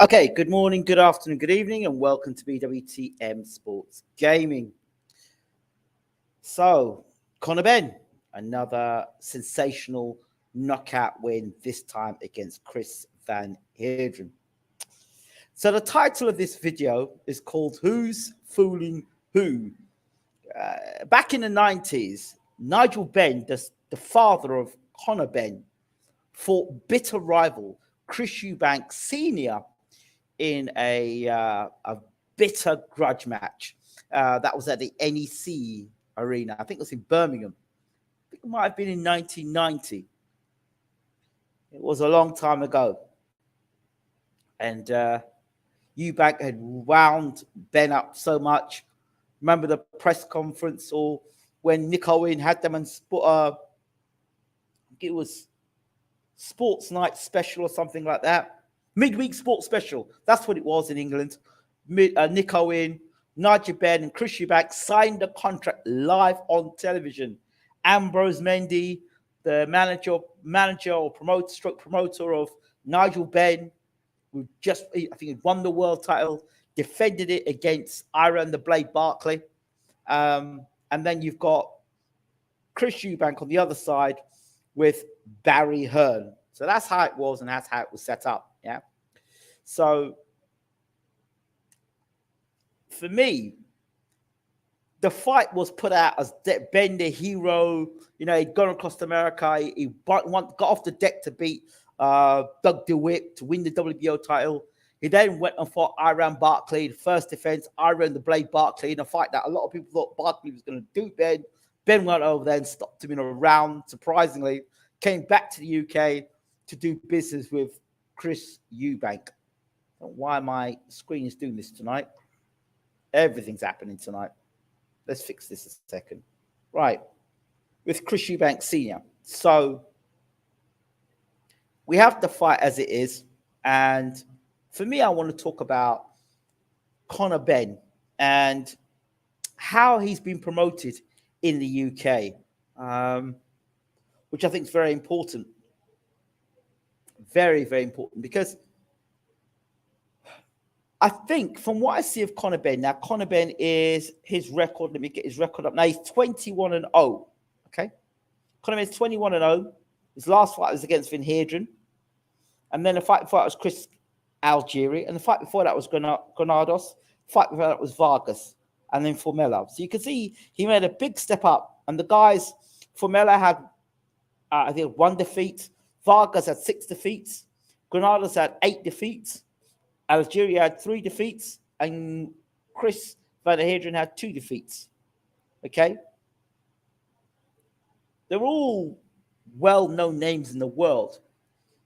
Okay, good morning, good afternoon, good evening, and welcome to BWTM Sports Gaming. So, Conor Benn, another sensational knockout win, this time against Chris Van Heerden. So the title of this video is called Who's Fooling Who? Back in the 90s, Nigel Benn, the father of Conor Benn, fought bitter rival Chris EUBANK Sr. in a bitter grudge match. That was at the NEC Arena. I think it was in Birmingham. I think it might have been in 1990. It was a long time ago. And EUBANK had wound Ben up so much. Remember the press conference or when Nick Owen had them and it was Sports Night Special or something like that. Midweek Sports Special. That's what it was in England. Nick Owen, Nigel Benn, and Chris EUBANK signed the contract live on television. Ambrose Mendy, the manager or promoter of Nigel Benn, who just, I think, had won the world title, defended it against Iron the Blade Barkley. And then you've got Chris EUBANK on the other side with Barry Hearn. So that's how it was, and that's how it was set up. Yeah. So for me, the fight was put out as Ben the hero. You know, he'd gone across America. He got off the deck to beat Doug DeWitt to win the WBO title. He then went and fought Iron Barkley, the first defense, Iron the Blade Barkley, in a fight that a lot of people thought Barkley was going to do Ben. Ben went over there and stopped him in a round, surprisingly. Came back to the UK to do business with Chris EUBANK. Why my screen is doing this tonight. Everything's happening tonight. Let's fix this a second. Right. With Chris EUBANK Sr. So we have the fight as it is. And for me, I want to talk about Conor Benn and how he's been promoted in the UK, which I think is very important. Very, very important, because I think from what I see of Conor Benn, now Conor Benn is his record. Let me get his record up. Now he's 21-0. Okay. Conor Benn is 21-0. His last fight was against Van Heerden. And then the fight before that was Chris Algieri. And the fight before that was Granados. The fight before that was Vargas. And then Formella. So you can see he made a big step up. And the guys, Formella had, I think, 1 defeat. Vargas had 6 defeats. Granados had 8 defeats. Algeria had 3 defeats. And Chris Van Heerden had 2 defeats. Okay? They're all well-known names in the world.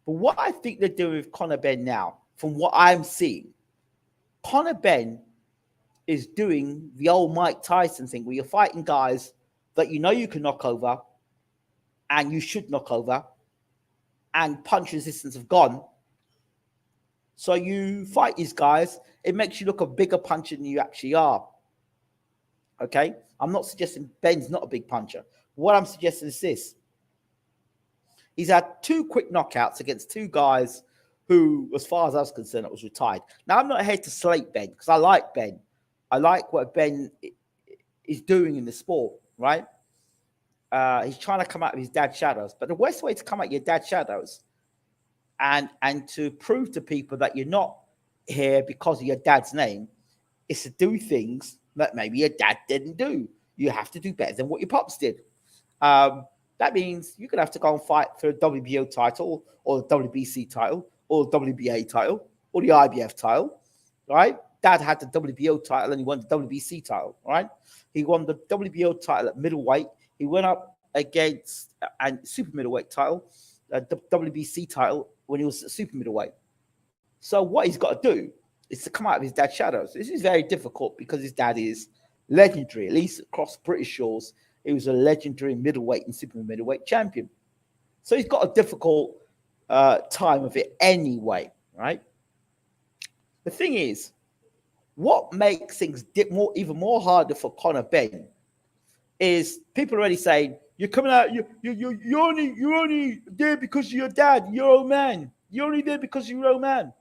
But what I think they're doing with Conor Benn now, from what I'm seeing, Conor Benn is doing the old Mike Tyson thing where you're fighting guys that you know you can knock over and you should knock over and punch resistance have gone. So you fight these guys. It makes you look a bigger puncher than you actually are. Okay? I'm not suggesting Ben's not a big puncher. What I'm suggesting is this. He's had 2 quick knockouts against 2 guys who, as far as I was concerned, was retired. Now, I'm not here to slate Ben because I like Ben. I like what Ben is doing in the sport, right? He's trying to come out of his dad's shadows. But the worst way to come out of your dad's shadows and to prove to people that you're not here because of your dad's name is to do things that maybe your dad didn't do. You have to do better than what your pops did. That means you're going to have to go and fight for a WBO title or the WBC title or the WBA title or the IBF title, right? Dad had the WBO title and he won the WBC title, right? He won the WBO title at middleweight. He went up against a super middleweight title, the WBC title when he was a super middleweight. So what he's got to do is to come out of his dad's shadows. This is very difficult because his dad is legendary, at least across British shores. He was a legendary middleweight and super middleweight champion. So he's got a difficult time of it anyway, right? The thing is, what makes things even more harder for Conor Benn is people already saying, you're coming out, you're only there because of your dad, your old man. You're only there because of your old man.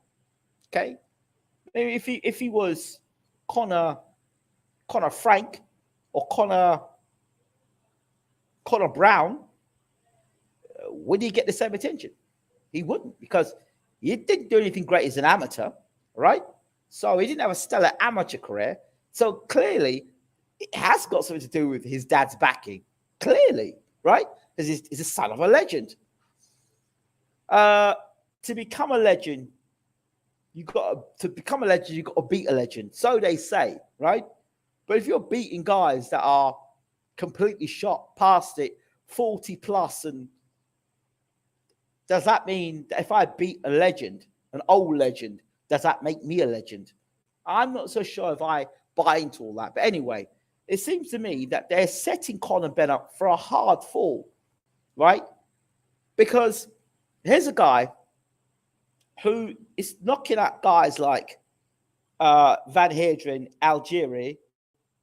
Okay, maybe if he was Conor Frank or Conor Brown, would he get the same attention? He wouldn't, because he didn't do anything great as an amateur, right? So he didn't have a stellar amateur career. So clearly, it has got something to do with his dad's backing. Clearly, right? Because he's a son of a legend. To become a legend, you've got to beat a legend. So they say, right? But if you're beating guys that are completely shot past it, 40 plus, and does that mean that if I beat a legend, an old legend, does that make me a legend? I'm not so sure if I buy into all that. But anyway, it seems to me that they're setting Conor Benn up for a hard fall, right? Because here's a guy who is knocking at guys like Van Heerderen, Algieri,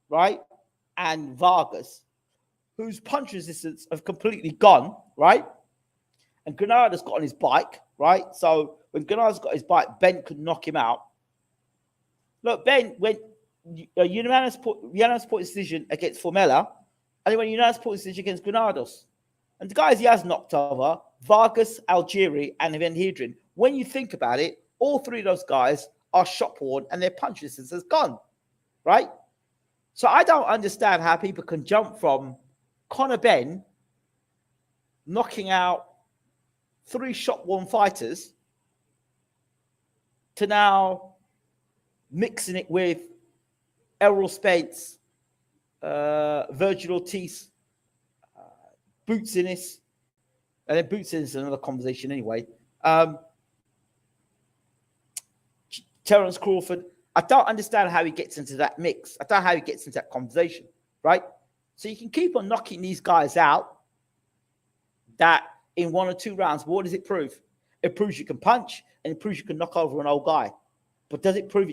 right? And Vargas, whose punch resistance have completely gone, right? And Granada's got on his bike, right? So when Granada's got his bike, Benn could knock him out. Look, Benn went a unanimous point decision against Formella, and he went unanimous point decision against Granados. And the guys he has knocked over, Vargas, Algieri, and Van Heerderen, when you think about it, all three of those guys are shot-worn and their punch resistance has gone, right? So I don't understand how people can jump from Conor Benn knocking out 3 shot-worn fighters to now mixing it with Errol Spence, Virgil Ortiz, Boots Ennis, and then Boots Ennis is another conversation anyway. Terence Crawford. I don't understand how he gets into that mix. I don't know how he gets into that conversation, right? So you can keep on knocking these guys out that in 1 or 2 rounds, but what does it prove? It proves you can punch, and it proves you can knock over an old guy. But does it prove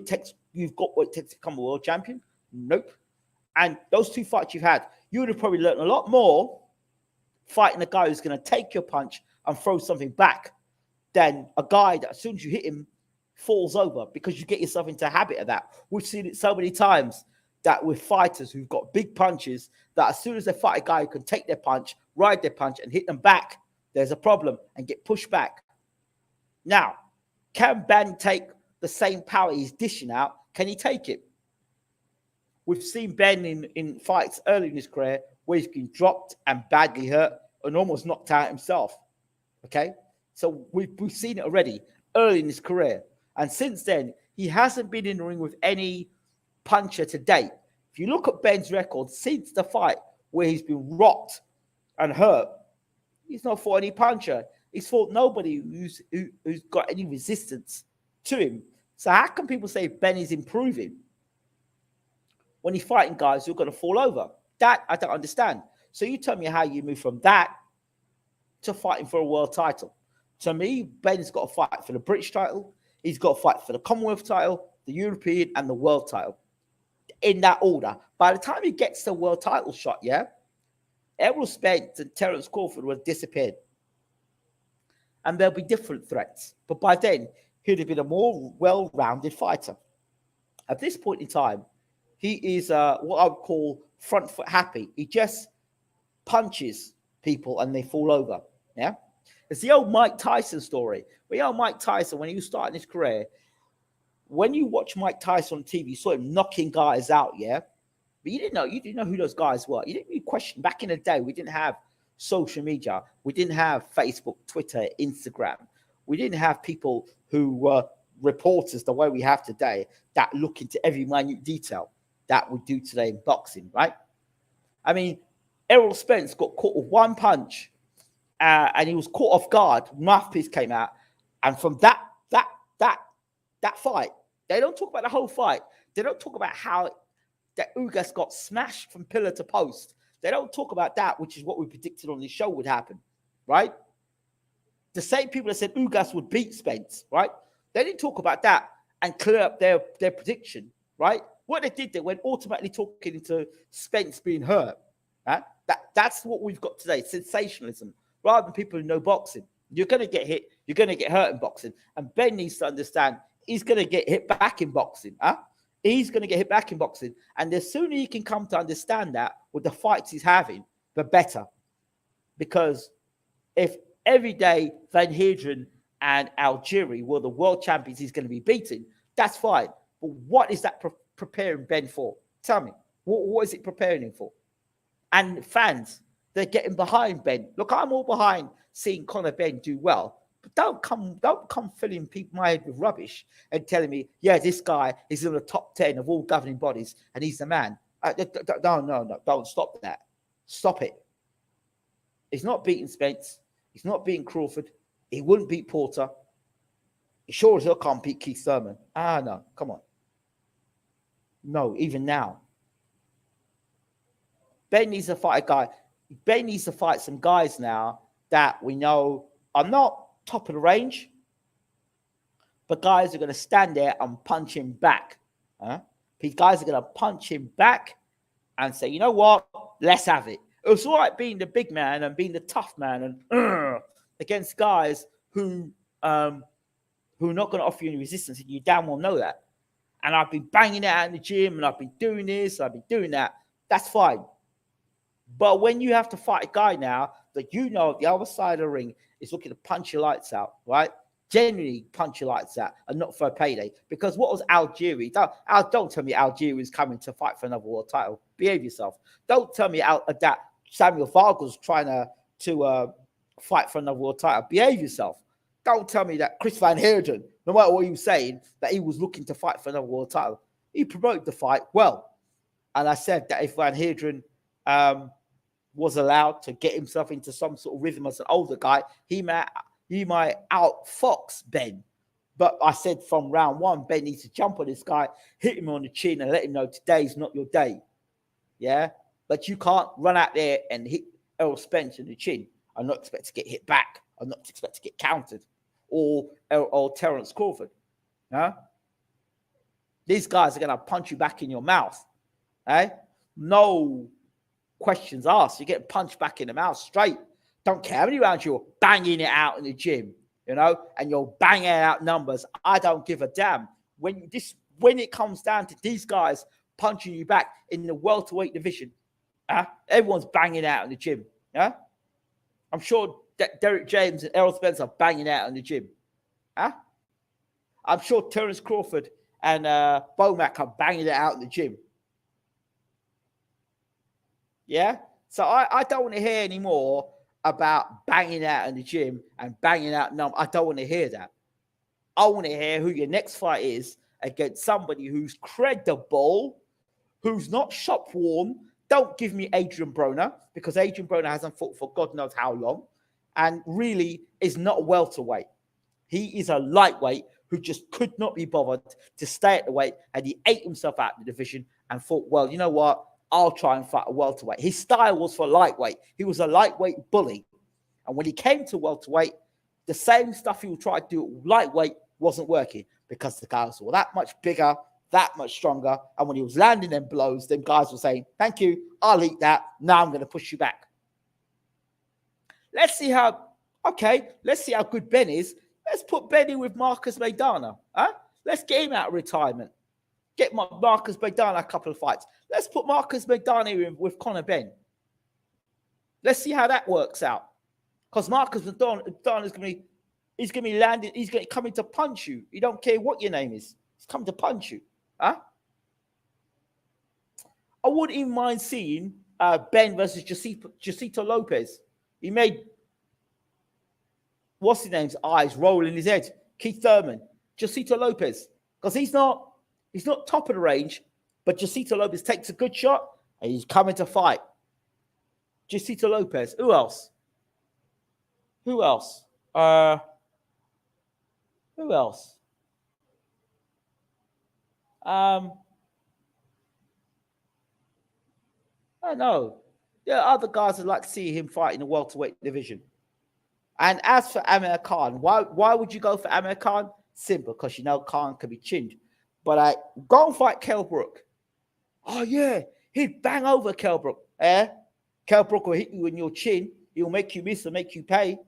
you've got what it takes to become a world champion? Nope. And those 2 fights you've had, you would have probably learned a lot more fighting a guy who's going to take your punch and throw something back than a guy that as soon as you hit him, falls over, because you get yourself into a habit of that. We've seen it so many times that with fighters who've got big punches, that as soon as they fight a guy who can take their punch, ride their punch, and hit them back, there's a problem and get pushed back. Now, can Benn take the same power he's dishing out? Can he take it? We've seen Benn in fights early in his career where he's been dropped and badly hurt and almost knocked out himself. Okay? So we've seen it already early in his career. And since then, he hasn't been in the ring with any puncher to date. If you look at Benn's record since the fight where he's been rocked and hurt, he's not fought any puncher. He's fought nobody who's got any resistance to him. So how can people say Benn is improving when he's fighting guys who are going to fall over? That I don't understand. So you tell me how you move from that to fighting for a world title. To me, Benn's got to fight for the British title. He's got to fight for the Commonwealth title, the European, and the world title. In that order. By the time he gets the world title shot, yeah, Errol Spence and Terence Crawford will have disappeared. And there'll be different threats. But by then, he'd have been a more well-rounded fighter. At this point in time, he is what I would call front foot happy. He just punches people and they fall over. Yeah. It's the old Mike Tyson story. But Mike Tyson, when he was starting his career, when you watch Mike Tyson on TV, you saw him knocking guys out, yeah? But you didn't know who those guys were. You didn't really question. Back in the day, we didn't have social media. We didn't have Facebook, Twitter, Instagram. We didn't have people who were reporters the way we have today that look into every minute detail that we do today in boxing, right? I mean, Errol Spence got caught with 1 punch and he was caught off guard. Mouthpiece came out. And from that fight, they don't talk about the whole fight. They don't talk about how that Ugas got smashed from pillar to post. They don't talk about that, which is what we predicted on this show would happen, right? The same people that said Ugas would beat Spence, right? They didn't talk about that and clear up their prediction, right? What they did, they went automatically talking into Spence being hurt. Right? That's what we've got today, sensationalism, rather than people who know boxing. You're going to get hit. You're going to get hurt in boxing. And Benn needs to understand he's going to get hit back in boxing. Huh? He's going to get hit back in boxing. And the sooner he can come to understand that with the fights he's having, the better. Because if every day Van Heerden and Algieri were the world champions he's going to be beating, that's fine. But what is that preparing Ben for? Tell me. What is it preparing him for? And fans, they're getting behind Ben. Look, I'm all behind seeing Conor Benn do well. But don't come filling my head with rubbish and telling me, yeah, this guy is in the top 10 of all governing bodies and he's the man. No, don't stop that. Stop it. He's not beating Spence. He's not beating Crawford. He wouldn't beat Porter. He sure as hell can't beat Keith Thurman. No, come on. No, even now. Ben needs to fight a guy. Ben needs to fight some guys now that we know are not top of the range, but guys are going to stand there and punch him back. These guys are going to punch him back and say, you know what? Let's have it. It's all right being the big man and being the tough man and against guys who are not going to offer you any resistance, and you damn well know that. And I've been banging it out in the gym, and I've been doing this, I've been doing that. That's fine. But when you have to fight a guy now that you know the other side of the ring is looking to punch your lights out, right? Genuinely punch your lights out and not for a payday. Because what was Algieri? Don't tell me Algieri is coming to fight for another world title. Behave yourself. Don't tell me that Samuel Vargas trying to fight for another world title. Behave yourself. Don't tell me that Chris Van Heerden, no matter what you're saying, that he was looking to fight for another world title. He promoted the fight well. And I said that if Van Heerden was allowed to get himself into some sort of rhythm as an older guy, he might outfox Ben. But I said from round one, Ben needs to jump on this guy, hit him on the chin, and let him know today's not your day. Yeah? But you can't run out there and hit Errol Spence in the chin and not expect to get hit back, or not expect to get countered, or Terence Crawford. Huh? These guys are going to punch you back in your mouth. Eh? No questions asked. You get punched back in the mouth straight. Don't care how many rounds you're banging it out in the gym, and you're banging out numbers. I don't give a damn. When it comes down to these guys punching you back in the welterweight division, everyone's banging out in the gym. Yeah, I'm sure that Derek James and Errol Spence are banging out in the gym. I'm sure Terence Crawford and Bomac are banging it out in the gym. Yeah, so I don't want to hear anymore about banging out in the gym and banging out numbers. I don't want to hear that. I want to hear who your next fight is against somebody who's credible, who's not shop worn. Don't give me Adrian Broner, because Adrian Broner hasn't fought for God knows how long, and really is not a welterweight. He is a lightweight who just could not be bothered to stay at the weight, and he ate himself out of the division and thought, well, you know what? I'll try and fight a welterweight. His style was for lightweight. He was a lightweight bully. And when he came to welterweight, the same stuff he would try to do at lightweight wasn't working, because the guys were that much bigger, that much stronger. And when he was landing them blows, them guys were saying, thank you, I'll eat that. Now I'm going to push you back. Let's see how good Ben is. Let's put Ben in with Marcus Maidana. Let's get him out of retirement. Get Marcus Maidana a couple of fights. Let's put Marcus Maidana in with Conor Benn. Let's see how that works out. Because Marcus Maidana is going to be landing. He's going to come in to punch you. He don't care what your name is. He's coming to punch you. I wouldn't even mind seeing Ben versus Josito Lopez. He made what's his name's eyes roll in his head. Keith Thurman, Josito Lopez, because he's not top of the range, but Josito Lopez takes a good shot and he's coming to fight. Josito Lopez. Who else? Who else? I don't know. There are other guys I'd like to see him fight in the welterweight division. And as for Amir Khan, why would you go for Amir Khan? Simple, because you know Khan can be chinned. But go and fight Kell Brook. Oh, yeah. He'd bang over Kell Brook. Kell Brook will hit you in your chin. He'll make you miss and make you pay.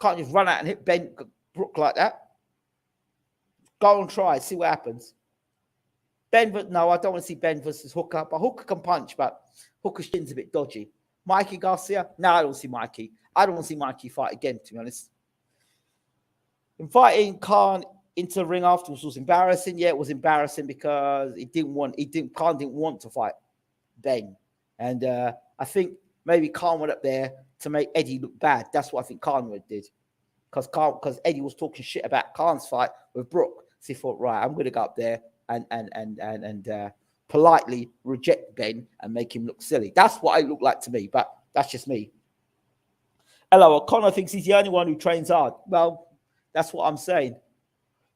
Can't just run out and hit Ben Brook like that. Go and try, see what happens. Ben, but no, I don't want to see Ben versus Hooker. But Hooker can punch, but Hooker's chin's a bit dodgy. Mikey Garcia? No, I don't see Mikey. I don't want to see Mikey fight again, to be honest. Inviting Khan into the ring afterwards was embarrassing. Yeah, it was embarrassing because Khan didn't want to fight Ben. And I think maybe Khan went up there to make Eddie look bad. That's what I think Khan did. Because Eddie was talking shit about Khan's fight with Brooke. So he thought, right, I'm going to go up there and politely reject Ben and make him look silly. That's what it looked like to me, but that's just me. Hello, Connor thinks he's the only one who trains hard. Well, that's what I'm saying.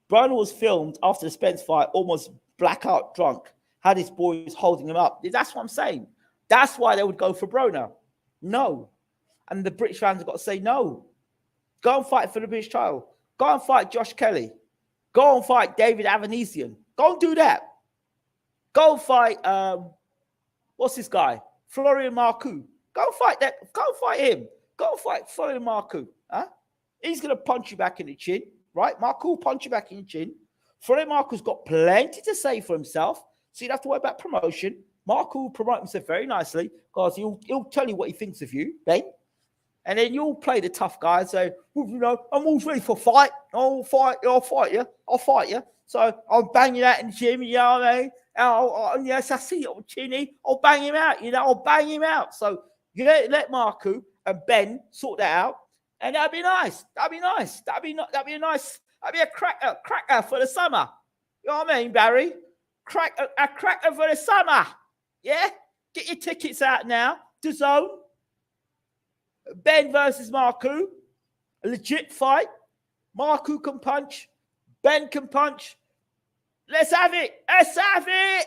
Broner was filmed after the Spence fight, almost blackout drunk. Had his boys holding him up. That's what I'm saying. That's why they would go for Broner. No. And the British fans have got to say no. Go and fight for the British title. Go and fight Josh Kelly. Go and fight David Avanesian. Go and do that. Go and fight, what's this guy? Florian Marcoux. Go and fight that. Go and fight him. Go and fight Florian Marcoux. Huh? He's going to punch you back in the chin, right? Marcoux will punch you back in the chin. Florian Marcoux's got plenty to say for himself, so you don't have to worry about promotion. Marcoux will promote himself very nicely because he'll tell you what he thinks of you, Ben. And then you'll play the tough guy and say, well, you know, I'm always ready for a fight. I'll fight you. So I'll bang you out in the gym, you know what I mean? Yes, I see you, Chinny. I'll bang him out, you know, I'll bang him out. So you let Marcoux and Ben sort that out, and that'd be nice. That'd be a nice, that'd be a cracker for the summer. You know what I mean, Barry? A cracker for the summer. Yeah? Get your tickets out now. DAZN. Ben versus Marcoux. A legit fight. Marcoux can punch. Ben can punch. Let's have it. Let's have it.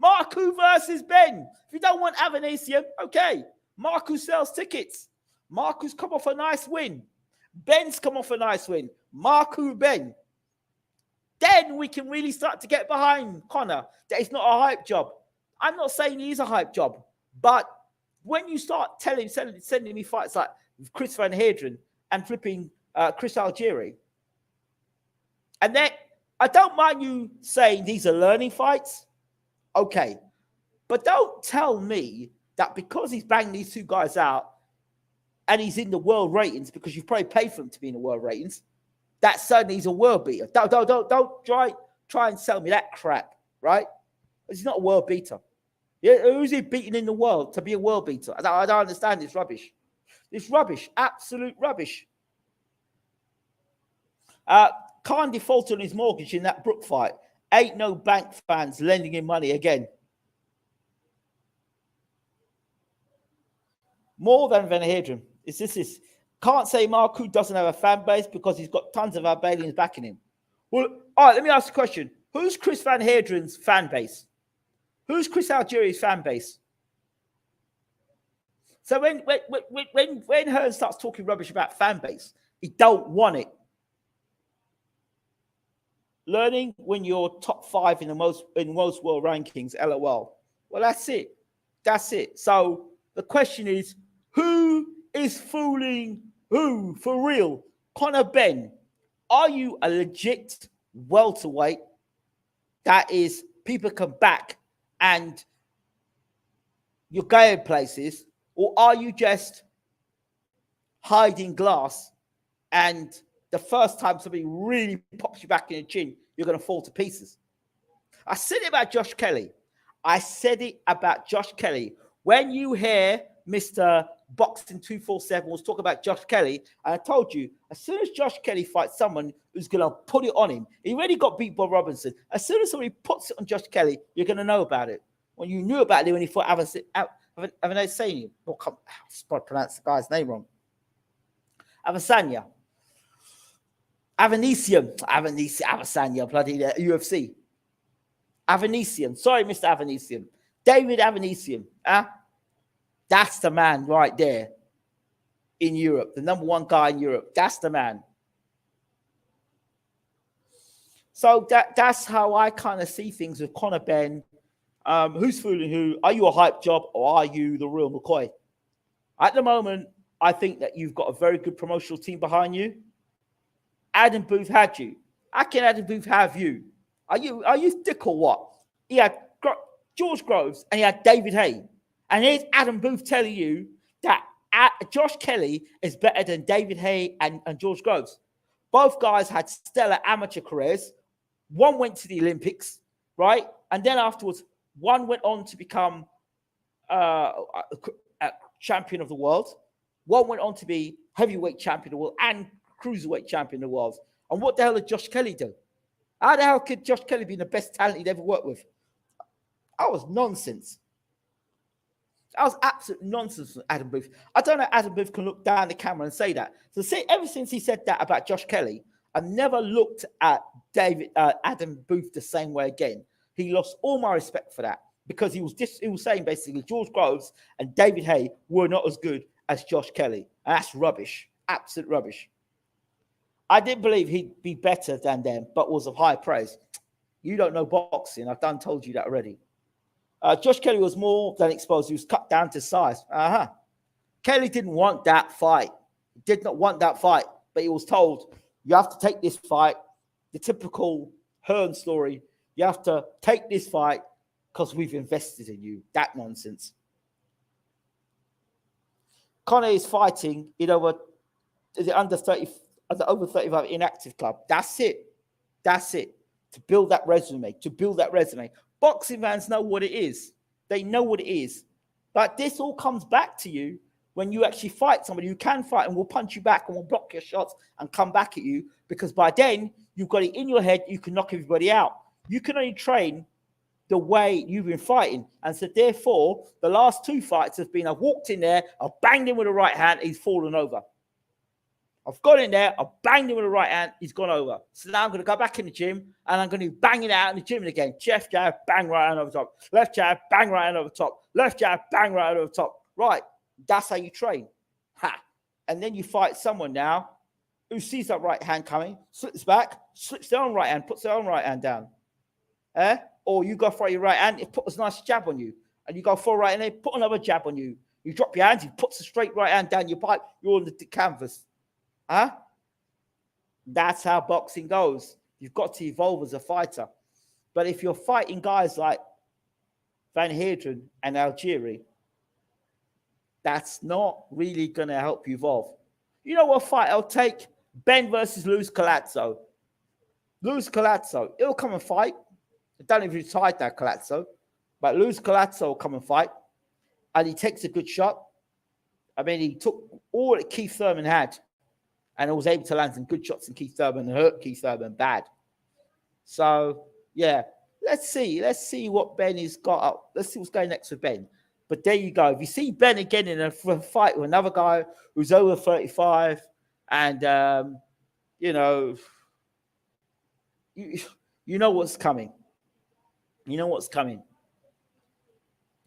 Marcoux versus Ben. If you don't want Avanesian, okay. Marcoux sells tickets. Marcoux's come off a nice win. Ben's come off a nice win. Marcoux, Ben. Then we can really start to get behind Conor. That it's not a hype job. I'm not saying he's a hype job, but when you start sending me fights like Chris Van Heerderen and flipping Chris Algieri, and then I don't mind you saying these are learning fights, okay, but don't tell me that because he's banged these two guys out and he's in the world ratings because you've probably paid for him to be in the world ratings, that suddenly he's a world beater. Don't try and sell me that crap, right? He's not a world beater. Yeah, who's he beating in the world to be a world beater? I don't understand this rubbish. This rubbish, absolute rubbish. Khan defaulted on his mortgage in that Brook fight. Ain't no bank fans lending him money again. More than Van Heerderen. This. Can't say Marcoux doesn't have a fan base because he's got tons of Albanians backing him. Well, all right, let me ask you a question. Who's Chris Van Heerden's fan base? Who's Chris Algieri's fan base? So when Hearn starts talking rubbish about fan base, he don't want it. Learning when you're top 5 in most world rankings, LOL. Well, that's it. That's it. So the question is, who is fooling who for real? Conor Benn, are you a legit welterweight that is people can back and you're going places, or are you just hiding glass and the first time somebody really pops you back in the chin, you're going to fall to pieces? I said it about Josh Kelly. When you hear Mr. Boxing 247 was talking about Josh Kelly, and I told you, as soon as Josh Kelly fights someone who's going to put it on him, he already got beat by Robinson. As soon as somebody puts it on Josh Kelly, you're going to know about it. When you knew about it when he fought Avanesian. Oh, I probably pronounced the guy's name wrong. Avanesian, bloody UFC. Avanesian. Sorry, Mr. Avanesian. David Avanesian. That's the man right there in Europe. The number 1 guy in Europe. That's the man. So that's how I kind of see things with Conor Benn. Who's fooling who? Are you a hype job or are you the real McCoy? At the moment, I think that you've got a very good promotional team behind you. Adam Booth had you. How can Adam Booth have you? Are you thick or what? He had George Groves and he had David Haye. And here's Adam Booth telling you that Josh Kelly is better than David Haye and George Groves. Both guys had stellar amateur careers. One went to the Olympics, right? And then afterwards, one went on to become a champion of the world. One went on to be heavyweight champion of the world and cruiserweight champion of the world. And what the hell did Josh Kelly do? How the hell could Josh Kelly be the best talent he'd ever worked with? That was nonsense. That was absolute nonsense from Adam Booth. I don't know how Adam Booth can look down the camera and say that. So ever since he said that about Josh Kelly, I've never looked at Adam Booth the same way again. He lost all my respect for that because he was saying basically George Groves and David Haye were not as good as Josh Kelly. And that's rubbish. Absolute rubbish. I didn't believe he'd be better than them, but was of high praise. You don't know boxing. I've told you that already. Josh Kelly was more than exposed. He was cut down to size. Kelly didn't want that fight. He did not want that fight, but he was told, you have to take this fight. The typical Hearn story. You have to take this fight because we've invested in you. That nonsense. Conor is fighting in over 35 inactive club. That's it. That's it. To build that resume. Boxing fans know what it is. They know what it is. But this all comes back to you when you actually fight somebody who can fight and will punch you back and will block your shots and come back at you, because by then you've got it in your head you can knock everybody out. You can only train the way you've been fighting. And so therefore, the last two fights have been, I've walked in there, I've banged him with the right hand, he's fallen over. I've got in there, I've banged him with the right hand, he's gone over. So now I'm going to go back in the gym and I'm going to bang it out in the gym again. Left jab, bang right hand over top. Left jab, bang right hand over top. Left jab, bang right hand over top. Right, that's how you train. Ha! And then you fight someone now who sees that right hand coming, slips back, slips their own right hand, puts their own right hand down. Or you go for your right hand, it puts a nice jab on you. And you go for a right hand, it put another jab on you. You drop your hands, he puts a straight right hand down your pipe, you're on the canvas. That's how boxing goes. You've got to evolve as a fighter. But if you're fighting guys like Van Heerden and Algieri, that's not really going to help you evolve. You know what fight I'll take? Ben versus Luis Collazo. Luis Collazo, he'll come and fight. I don't know if he's tied that Collazo, but Luis Collazo will come and fight. And he takes a good shot. I mean, he took all that Keith Thurman had and was able to land some good shots in Keith Thurman and hurt Keith Thurman bad. So, yeah, let's see what Ben has got up. Let's see what's going next with Ben. But there you go. If you see Ben again in a fight with another guy who's over 35 and, you know what's coming. You know what's coming.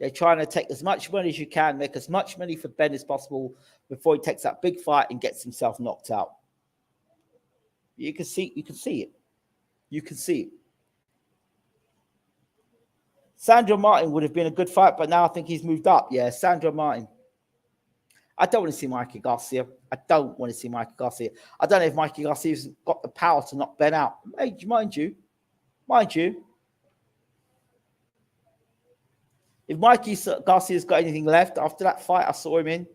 They're trying to take as much money as you can, make as much money for Ben as possible before he takes that big fight and gets himself knocked out. You can see it. You can see it. Sandro Martin would have been a good fight, but now I think he's moved up. Yeah, Sandro Martin. I don't want to see Mikey Garcia. I don't know if Mikey Garcia's got the power to knock Ben out. Hey, mind you. If Mikey Garcia's got anything left after that fight I saw him in,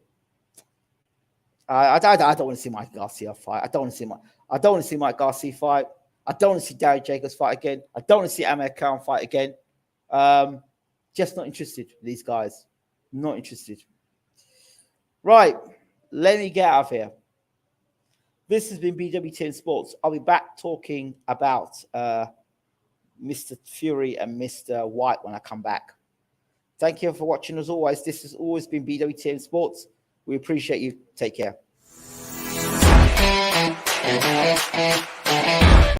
I don't want to see Mikey Garcia fight. I don't want to see Mike Garcia fight. I don't want to see Darren Jacobs fight again. I don't want to see Amir Khan fight again. Just not interested in these guys. Not interested. Right. Let me get out of here. This has been BWTM Sports. I'll be back talking about Mr. Fury and Mr. White when I come back. Thank you for watching. As always, this has always been BWTM Sports. We appreciate you. Take care.